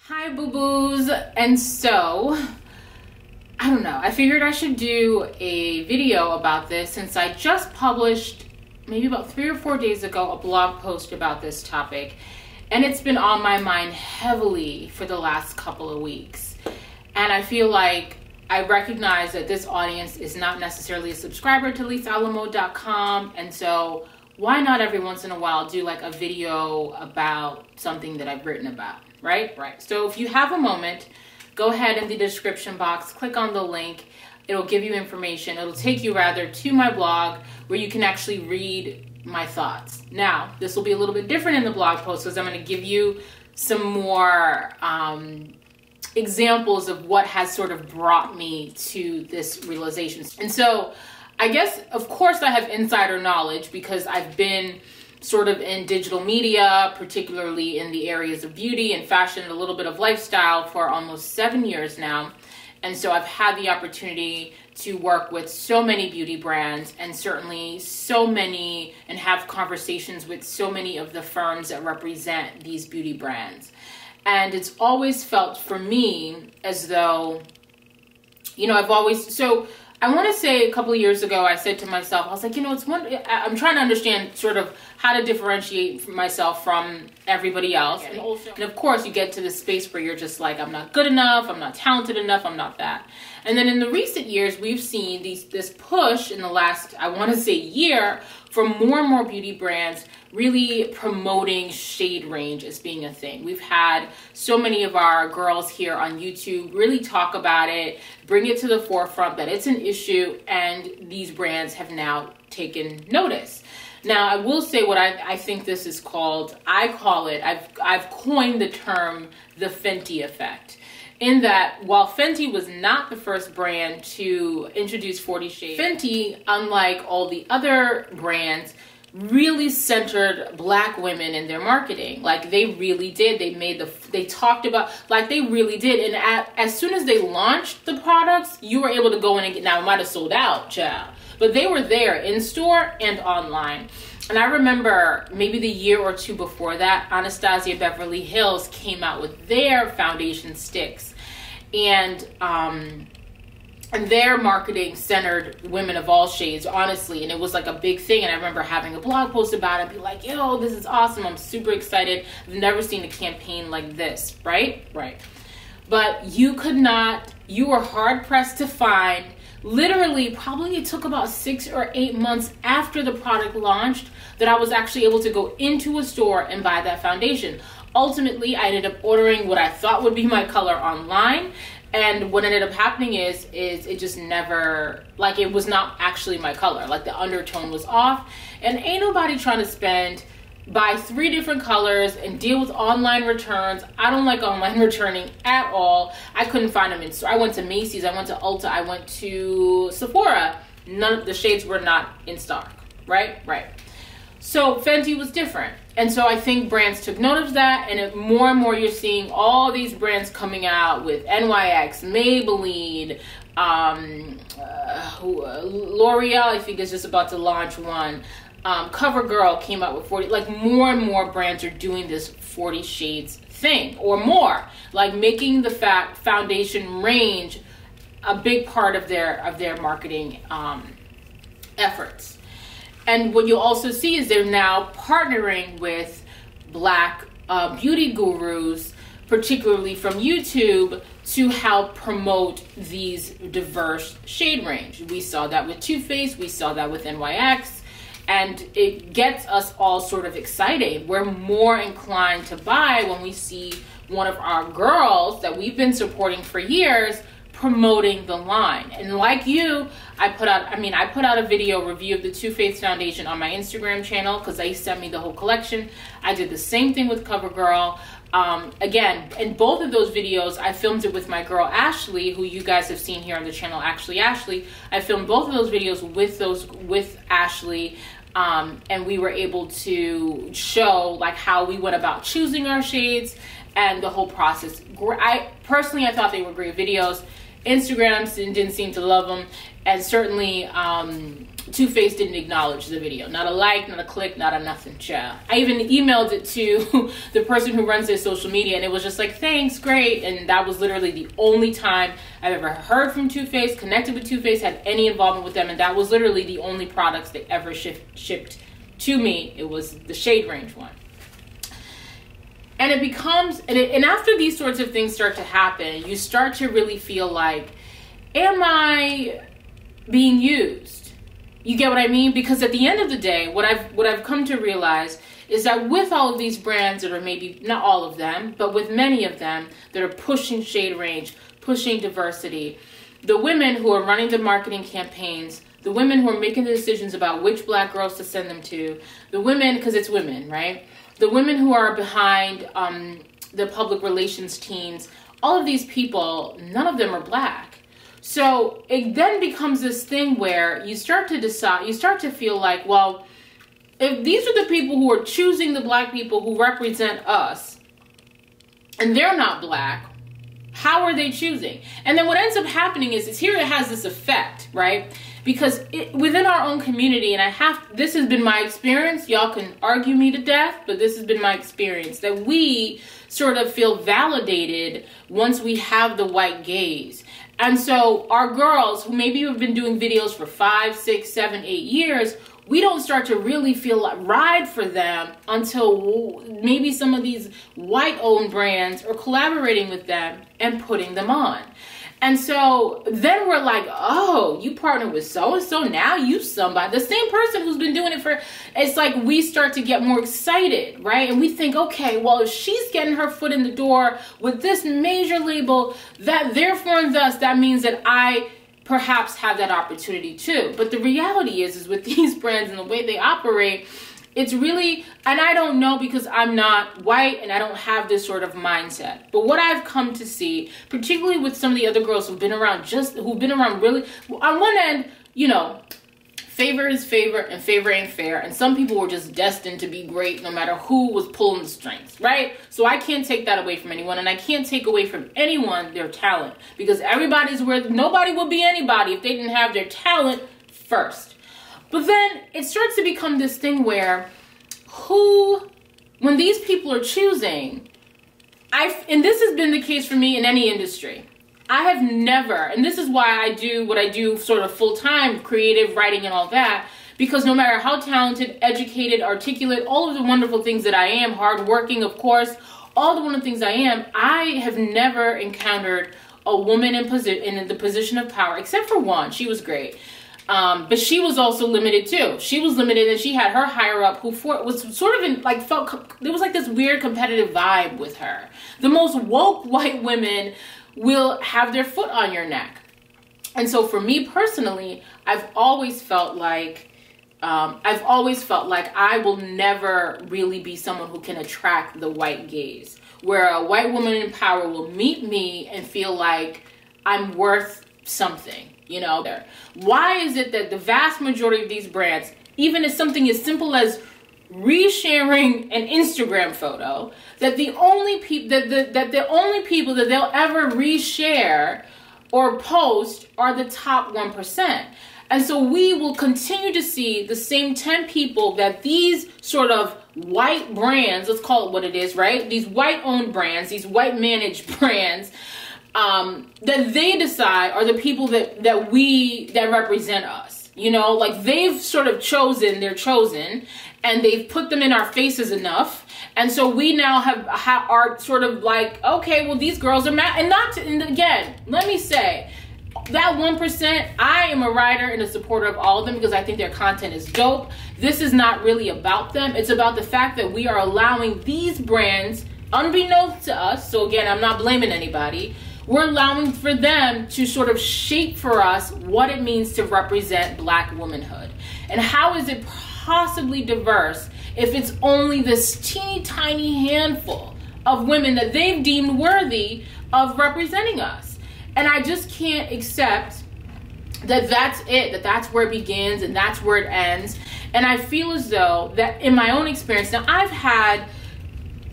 Hi boo-boos. And so I don't know, I figured I should do a video about this since I just published maybe about 3 or 4 days ago a blog post about this topic, and it's been on my mind heavily for the last couple of weeks. And I feel like I recognize that this audience is not necessarily a subscriber to lisalamo.com, and so why not every once in a while do like a video about something that I've written about, right? So if you have a moment, go ahead in the description box, click on the link. It'll give you information. It'll take you rather to my blog where you can actually read my thoughts. Now, this will be a little bit different in the blog post because I'm going to give you some more examples of what has sort of brought me to this realization. And so I guess, of course, I have insider knowledge because I've been sort of in digital media, particularly in the areas of beauty and fashion and a little bit of lifestyle for almost 7 years now. And so I've had the opportunity to work with so many beauty brands and certainly so many, and have conversations with so many of the firms that represent these beauty brands. And it's always felt for me as though, you know, I want to say a couple of years ago, I said to myself, I was like, you know, I'm trying to understand sort of how to differentiate myself from everybody else. And of course, you get to this space where you're just like, I'm not good enough, I'm not talented enough, I'm not that. And then in the recent years, we've seen this push in the last, I want to say, year for more and more beauty brands really promoting shade range as being a thing. We've had so many of our girls here on YouTube really talk about it, bring it to the forefront that it's an issue, and these brands have now taken notice. Now, I will say what I think this is called. I've coined the term the Fenty Effect. In that, while Fenty was not the first brand to introduce 40 shades, Fenty, unlike all the other brands, really centered Black women in their marketing. Like they really did. They talked about, like they really did. And as soon as they launched the products, you were able to go in and get, now it might have sold out, child, but they were there in store and online. And I remember maybe the year or two before that, Anastasia Beverly Hills came out with their foundation sticks, and their marketing centered women of all shades, honestly, and it was like a big thing. And I remember having a blog post about it and be like, yo, this is awesome, I'm super excited, I've never seen a campaign like this, right? But you were hard pressed to find, literally, probably it took about 6 or 8 months after the product launched that I was actually able to go into a store and buy that foundation. Ultimately, I ended up ordering what I thought would be my color online. And what ended up happening is it just never, like, it was not actually my color. Like the undertone was off, and ain't nobody trying to buy 3 different colors and deal with online returns. I don't like online returning at all. I couldn't find them in store. I went to Macy's, I went to Ulta, I went to Sephora. None of the shades were not in stock, right? So Fenty was different. And so I think brands took note of that, and more and more you're seeing all these brands coming out with NYX, Maybelline, L'Oreal, I think, is just about to launch one. CoverGirl came out with 40, like more and more brands are doing this 40 shades thing or more, like making the foundation range a big part of their marketing efforts. And what you'll also see is they're now partnering with Black beauty gurus, particularly from YouTube, to help promote these diverse shade range. We saw that with Too Faced, we saw that with NYX, and it gets us all sort of excited. We're more inclined to buy when we see one of our girls that we've been supporting for years promoting the line. And like you, I put out a video review of the Too Faced foundation on my Instagram channel because they sent me the whole collection. I did the same thing with CoverGirl. Again, in both of those videos, I filmed it with my girl Ashley, who you guys have seen here on the channel, Ashley. I filmed both of those videos with Ashley, and we were able to show like how we went about choosing our shades and the whole process. I thought they were great videos. Instagram didn't seem to love them, and certainly Too Faced didn't acknowledge the video. Not a like, not a click, not a nothing, child. I even emailed it to the person who runs their social media, and it was just like, thanks, great. And that was literally the only time I've ever heard from Too Faced, connected with Too Faced, had any involvement with them, and that was literally the only products they ever shipped to me. It was the shade range one. And it becomes, and after these sorts of things start to happen, you start to really feel like, am I being used? You get what I mean? Because at the end of the day, what I've come to realize is that with all of these brands that are, maybe not all of them, but with many of them that are pushing shade range, pushing diversity, the women who are running the marketing campaigns, the women who are making the decisions about which black girls to send them to, the women, because it's women, right? The women who are behind the public relations teams, all of these people, none of them are black. So it then becomes this thing where you start to decide, you start to feel like, well, if these are the people who are choosing the black people who represent us, and they're not black, how are they choosing? And then what ends up happening is here it has this effect, right? Because within our own community, and this has been my experience, y'all can argue me to death, but this has been my experience, that we sort of feel validated once we have the white gaze. And so our girls who maybe have been doing videos for 5, 6, 7, 8 years, we don't start to really feel like ride for them until maybe some of these white-owned brands are collaborating with them and putting them on. And so then we're like, oh, you partner with so-and-so, now you somebody. The same person who's been doing it for, it's like we start to get more excited, right? And we think, okay, well, if she's getting her foot in the door with this major label, that therefore and thus, that means that I perhaps have that opportunity too. But the reality is with these brands and the way they operate, it's really, and I don't know because I'm not white and I don't have this sort of mindset. But what I've come to see, particularly with some of the other girls who've been around really, on one end, you know, favor is favor and favor ain't fair. And some people were just destined to be great no matter who was pulling the strings, right? So I can't take that away from anyone, and I can't take away from anyone their talent, because everybody's worth, nobody would be anybody if they didn't have their talent first. But then it starts to become this thing where when these people are choosing, and this has been the case for me in any industry, I have never, and this is why I do what I do sort of full-time, creative writing and all that, because no matter how talented, educated, articulate, all of the wonderful things that I am, hardworking, of course, all the wonderful things I am, I have never encountered a woman in the position of power, except for one. She was great. But she was also limited too. She was limited, and she had her higher up who was sort of there was like this weird competitive vibe with her. The most woke white women will have their foot on your neck. And so for me personally, I've always felt like I will never really be someone who can attract the white gaze, where a white woman in power will meet me and feel like I'm worth something. You know, why is it that the vast majority of these brands, even as something as simple as resharing an Instagram photo, that the only people that they'll ever reshare or post are the top 1%. And so we will continue to see the same 10 people that these sort of white brands, let's call it what it is, right? These white-owned brands, these white-managed brands, that they decide are the people that represent us. You know, like they've sort of they're chosen, and they've put them in our faces enough. And so we now are sort of like, okay, well, these girls are mad. And again, let me say, that 1%, I am a writer and a supporter of all of them because I think their content is dope. This is not really about them. It's about the fact that we are allowing these brands, unbeknownst to us, so again, I'm not blaming anybody, we're allowing for them to sort of shape for us what it means to represent Black womanhood. And how is it possibly diverse if it's only this teeny tiny handful of women that they've deemed worthy of representing us? And I just can't accept that that's it, that that's where it begins and that's where it ends. And I feel as though that in my own experience, now I've had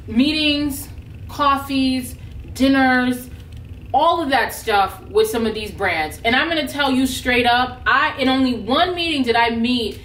meetings, coffees, dinners, all of that stuff with some of these brands. And I'm going to tell you straight up, in only one meeting did I meet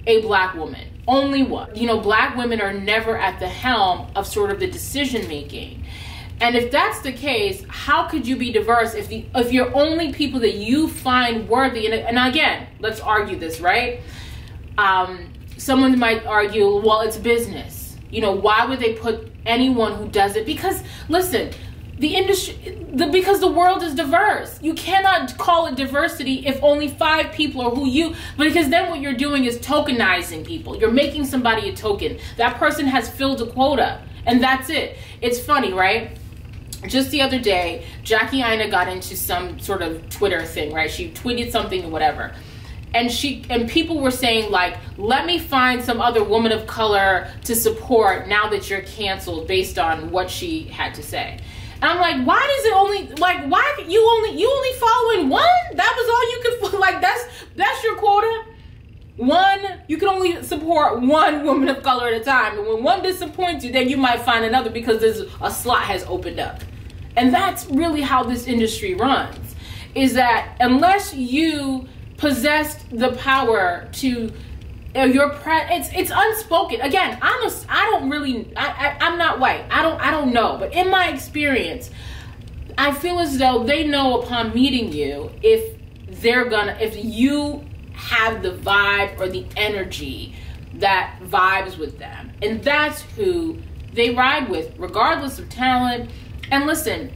a black woman. Only one. You know, black women are never at the helm of sort of the decision making. And if that's the case, how could you be diverse if you're only people that you find worthy? And again, let's argue this, right? Someone might argue, well, it's business. You know, why would they put anyone who does it? Because listen, because the world is diverse. You cannot call it diversity if only 5 people are because then what you're doing is tokenizing people. You're making somebody a token. That person has filled a quota, and that's it. It's funny, right? Just the other day, Jackie Aina got into some sort of Twitter thing, right? She tweeted something or whatever. And people were saying, like, let me find some other woman of color to support now that you're canceled based on what she had to say. And I'm like, why does it only, like, why you only following one? That was all you could, like, that's your quota? One, you can only support one woman of color at a time. And when one disappoints you, then you might find another because a slot has opened up. And that's really how this industry runs, is that unless you possess the power to it's unspoken. Again, I'm not white. I don't know. But in my experience, I feel as though they know upon meeting you if you have the vibe or the energy that vibes with them. And that's who they ride with, regardless of talent. And listen,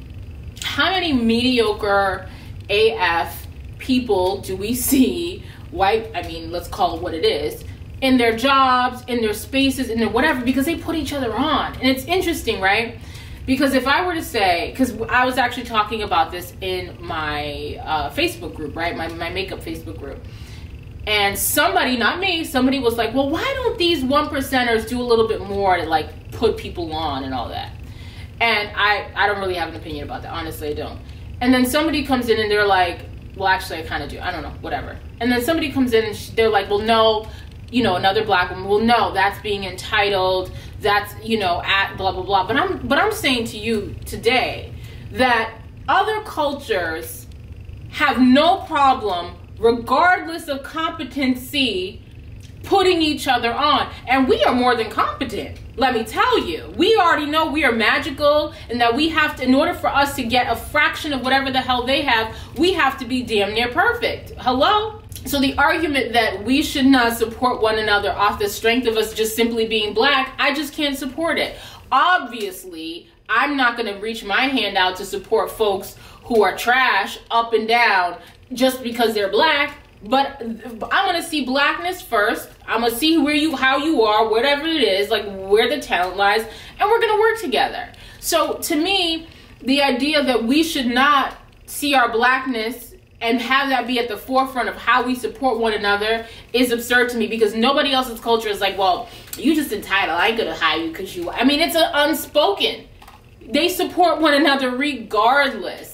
how many mediocre AF people do we see, let's call it what it is, in their jobs, in their spaces, in their whatever, because they put each other on. And it's interesting, right? Because if I were to say, because I was actually talking about this in my Facebook group, right? My makeup Facebook group. And somebody, not me, somebody was like, well, why don't these 1%ers do a little bit more to like put people on and all that? And I don't really have an opinion about that. Honestly, I don't. And then somebody comes in and they're like, well, actually, I kind of do. I don't know, whatever. And then somebody comes in and they're like, well, no, another black woman, well, no, that's being entitled. That's, at blah, blah, blah. But I'm saying to you today that other cultures have no problem, regardless of competency, putting each other on. And we are more than competent. Let me tell you, we already know we are magical and that we have to, in order for us to get a fraction of whatever the hell they have, we have to be damn near perfect. Hello? So the argument that we should not support one another off the strength of us just simply being black, I just can't support it. Obviously, I'm not going to reach my hand out to support folks who are trash up and down just because they're black. But I'm going to see blackness first. I'm going to see how you are, whatever it is, like where the talent lies, and we're going to work together. So to me, the idea that we should not see our blackness and have that be at the forefront of how we support one another is absurd to me, because nobody else's culture is like, well, you just entitled. I ain't going to hire you because you... I mean, it's unspoken. They support one another regardless.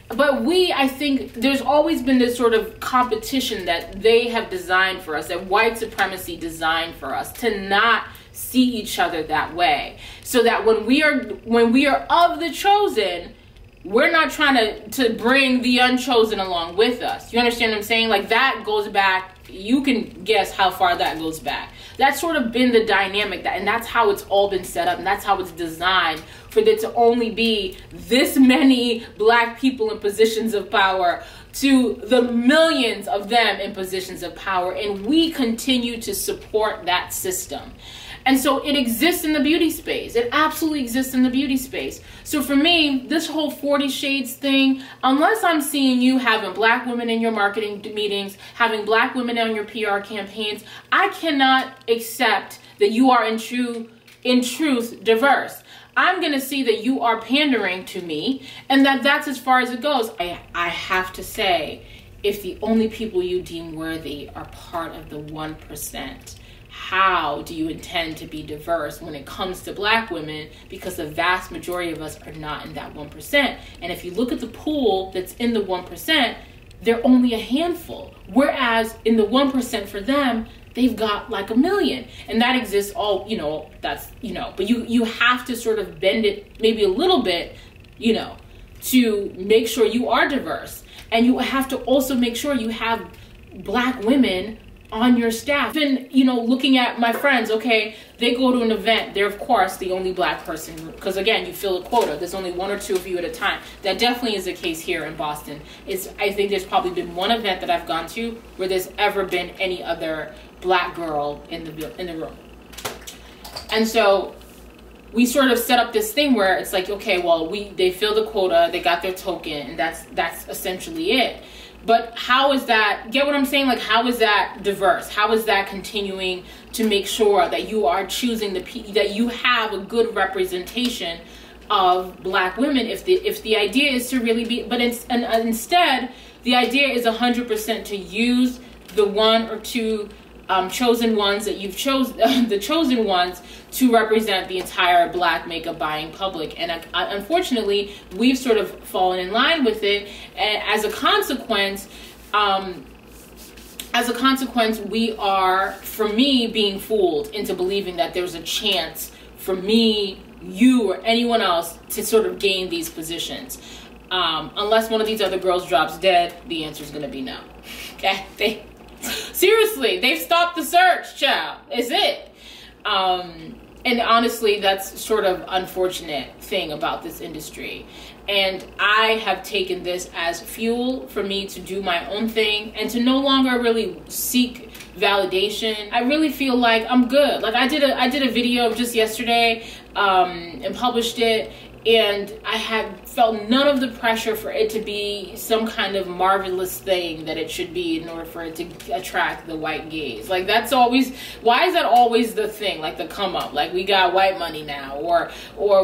But I think there's always been this sort of competition that they have designed for us, that white supremacy designed for us, to not see each other that way. So that when we are of the chosen, we're not trying to bring the unchosen along with us. You understand what I'm saying? Like, that goes back, you can guess how far that goes back. That's sort of been the dynamic, and that's how it's all been set up, and that's how it's designed, for there to only be this many black people in positions of power to the millions of them in positions of power. And we continue to support that system. And so it exists in the beauty space. It absolutely exists in the beauty space. So for me, this whole 40 Shades thing, unless I'm seeing you having black women in your marketing meetings, having black women on your PR campaigns, I cannot accept that you are in truth diverse. I'm going to see that you are pandering to me, and that's as far as it goes. I have to say, if the only people you deem worthy are part of the 1%, how do you intend to be diverse when it comes to black women? Because the vast majority of us are not in that 1%. And if you look at the pool that's in the 1%, they're only a handful. Whereas in the 1% for them, they've got like 1 million. And that exists all, but you have to sort of bend it maybe a little bit, to make sure you are diverse. And you have to also make sure you have Black women on your staff. Even, you know, looking at my friends, okay, they go to an event, they're of course the only Black person, because again, you fill a quota, there's only 1 or 2 of you at a time. That definitely is the case here in Boston. I think there's probably been one event that I've gone to where there's ever been any other Black girl in the room. And so we sort of set up this thing where it's like, okay, well, they filled the quota, they got their token, and that's essentially it. But how is that, get what I'm saying? Like, how is that diverse? How is that continuing to make sure that you are choosing that you have a good representation of Black women? If the idea is to really be, but instead, the idea is 100% to use the 1 or 2 chosen ones that you've chosen, the chosen ones, to represent the entire Black makeup buying public. And unfortunately, we've sort of fallen in line with it. And as a consequence, we are, for me, being fooled into believing that there's a chance for me, you, or anyone else to sort of gain these positions. Unless one of these other girls drops dead, the answer is going to be no. Okay? Seriously, they've stopped the search, child. Is it? And honestly, that's sort of unfortunate thing about this industry. And I have taken this as fuel for me to do my own thing and to no longer really seek validation. I really feel like I'm good. Like I did a video just yesterday and published it. And I had felt none of the pressure for it to be some kind of marvelous thing that it should be in order for it to attract the white gaze. Like that's always, why is that always the thing? Like the come up, like we got white money now, or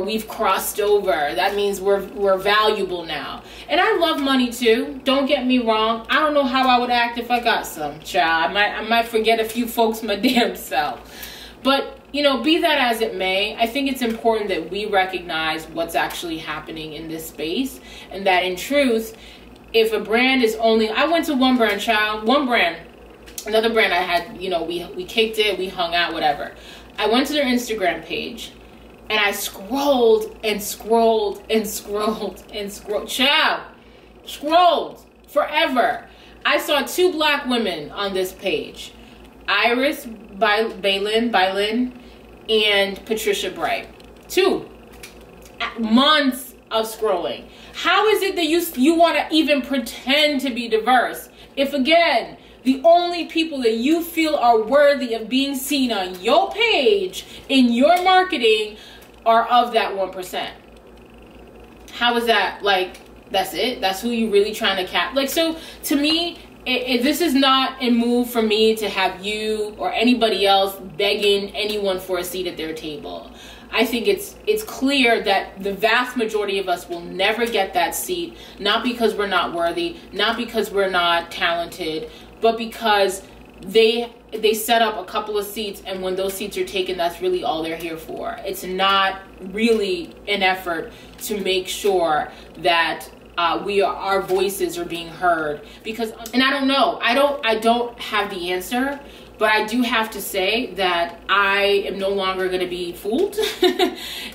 we've crossed over. That means we're valuable now. And I love money too. Don't get me wrong. I don't know how I would act if I got some, child. I might forget a few folks my damn self. But you know, be that as it may, I think it's important that we recognize what's actually happening in this space. And that in truth, if a brand is only, I went to one brand, child, one brand, another brand I had, you know, we kicked it, we hung out, whatever. I went to their Instagram page and I scrolled and scrolled and scrolled and scrolled, child, scrolled forever. I saw 2 Black women on this page. Iris Bailin and Patricia Bright. 2 months of scrolling. How is it that you want to even pretend to be diverse if, again, the only people that you feel are worthy of being seen on your page in your marketing are of that 1%? How is that? Like, that's it? That's who you really trying to cap? Like, so to me, this is not a move for me to have you or anybody else begging anyone for a seat at their table. I think it's clear that the vast majority of us will never get that seat, not because we're not worthy, not because we're not talented, but because they set up a couple of seats, and when those seats are taken, that's really all they're here for. It's not really an effort to make sure that our voices are being heard. Because, and I don't know, I don't have the answer, but I do have to say that I am no longer going to be fooled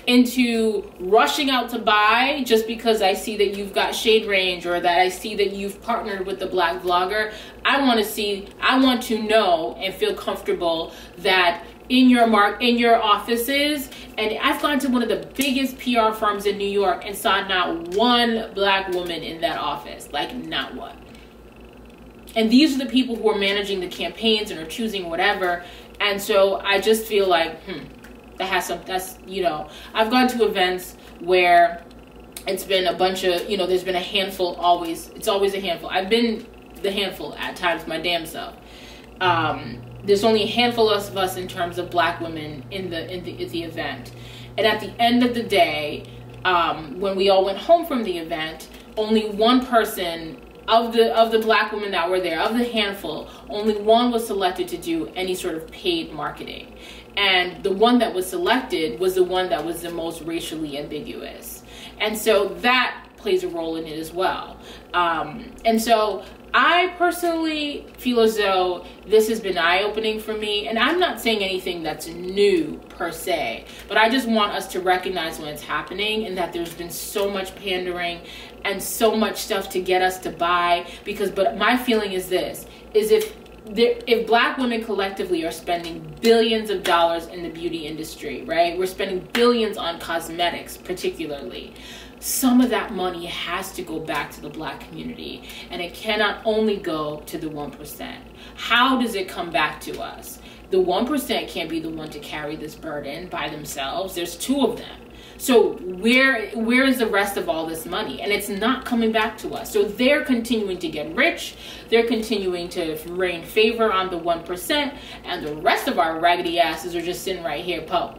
into rushing out to buy just because I see that you've got shade range or that I see that you've partnered with the Black vlogger. I want to know and feel comfortable that in your offices, and I've gone to one of the biggest PR firms in New York and saw not one Black woman in that office, like not one. And these are the people who are managing the campaigns and are choosing whatever. And so I just feel like, that's, you know, I've gone to events where it's been a bunch of, you know, there's been a handful it's always a handful. I've been the handful at times, my damn self. There's only a handful of us in terms of Black women in the event. And at the end of the day, when we all went home from the event, only one person of the Black women that were there, of the handful, only one was selected to do any sort of paid marketing. And the one that was selected was the one that was the most racially ambiguous. And so that plays a role in it as well. And so I personally feel as though this has been eye-opening for me, and I'm not saying anything that's new per se, but I just want us to recognize when it's happening, and that there's been so much pandering and so much stuff to get us to buy. But my feeling is this, is if Black women collectively are spending billions of dollars in the beauty industry, right? We're spending billions on cosmetics particularly. Some of that money has to go back to the Black community, and it cannot only go to the 1%. How does it come back to us? The 1% can't be the one to carry this burden by themselves. There's two of them. So where is the rest of all this money? And it's not coming back to us. So they're continuing to get rich. They're continuing to rain favor on the 1%, and the rest of our raggedy asses are just sitting right here, po.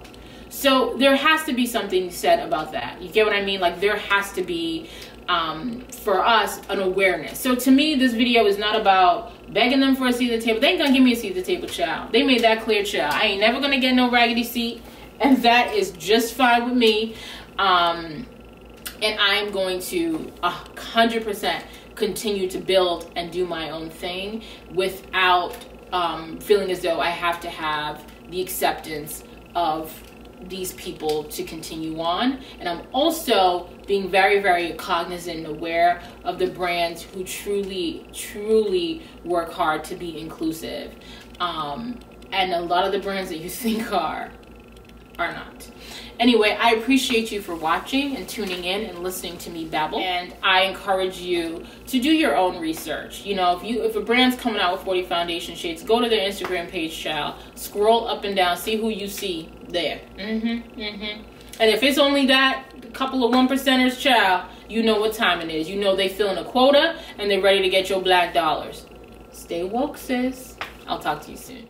So there has to be something said about that. You get what I mean? Like, there has to be, for us, an awareness. So to me, this video is not about begging them for a seat at the table. They ain't gonna give me a seat at the table, child. They made that clear, child. I ain't never gonna get no raggedy seat, and that is just fine with me. And I'm going to 100% continue to build and do my own thing without feeling as though I have to have the acceptance of these people to continue on. And I'm also being very, very cognizant and aware of the brands who truly work hard to be inclusive. And a lot of the brands that you think are not. Anyway, I appreciate you for watching and tuning in and listening to me babble. And I encourage you to do your own research. You know, if a brand's coming out with 40 foundation shades, go to their Instagram page, child. Scroll up and down, see who you see there. And if it's only that couple of 1%ers, child, you know what time it is. You know they filling a quota and they're ready to get your Black dollars. Stay woke, sis. I'll talk to you soon.